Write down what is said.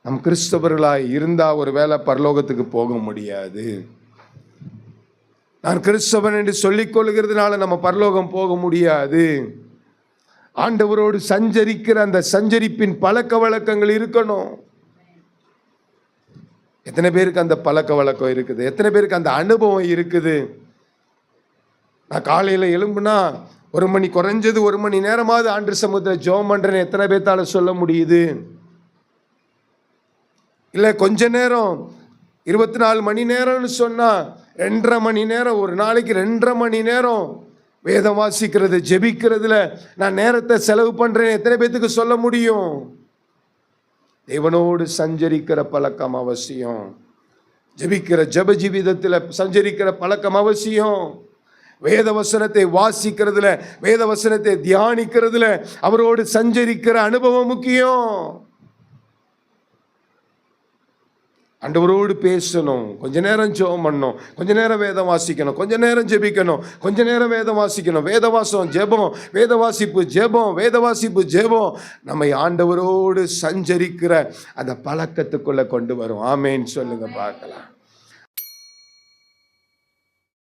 நம் கிறிஸ்தவர்களாய் இருந்தால் ஒரு வேளை பரலோகத்துக்கு போக முடியாது. நான் கிறிஸ்தவன் என்று சொல்லிக் கொள்கிறதுனால நம்ம பரலோகம் போக முடியாது. ஆண்டவரோடு சஞ்சரிக்கிற அந்த சஞ்சரிப்பின் பழக்க வழக்கங்கள் இருக்கணும். எத்தனை பேருக்கு அந்த பழக்க வழக்கம் இருக்குது? எத்தனை பேருக்கு அந்த அனுபவம் இருக்குது? நான் காலையில் எழும்புனா குறைஞ்சது 1 மணி நேரமாவது ஆண்டு சமூகத்தில் ஜெபம் பண்றேன்னு எத்தனை பேர்த்தால சொல்ல முடியுது? இல்லை கொஞ்ச நேரம் 24 மணி நேரம்னு சொன்னா 2.5 மணி நேரம், ஒரு நாளைக்கு 2.5 மணி நேரம் வேதம் வாசிக்கிறது, ஜெபிக்கிறதுல நான் நேரத்தை செலவு பண்றேன் எத்தனை பேத்துக்கு சொல்ல முடியும்? தேவனோடு சஞ்சரிக்கிற பழக்கம் அவசியம். ஜெபிக்கிற ஜெப ஜீவிதத்தில் சஞ்சரிக்கிற பழக்கம் அவசியம். வேத வசனத்தை வாசிக்கிறதுல, வேத வசனத்தை தியானிக்கிறதுல அவரோடு சஞ்சரிக்கிற அனுபவம் முக்கியம். ஆண்டவரோடு பேசணும், கொஞ்ச நேரம் ஜெபம் பண்ணணும், கொஞ்ச நேரம் வேதம் வாசிக்கணும், கொஞ்ச நேரம் ஜெபிக்கணும், கொஞ்ச நேரம் வேதம் வாசிக்கணும். வேதவாசம் ஜெபம், வேதவாசிப்பு ஜெபம், வேதவாசிப்பு ஜெபம் நம்மை ஆண்டவரோடு சஞ்சரிக்கிற அந்த பழக்கத்துக்குள்ள கொண்டு வரும். ஆமேன்னு சொல்லுங்க பார்க்கலாம்.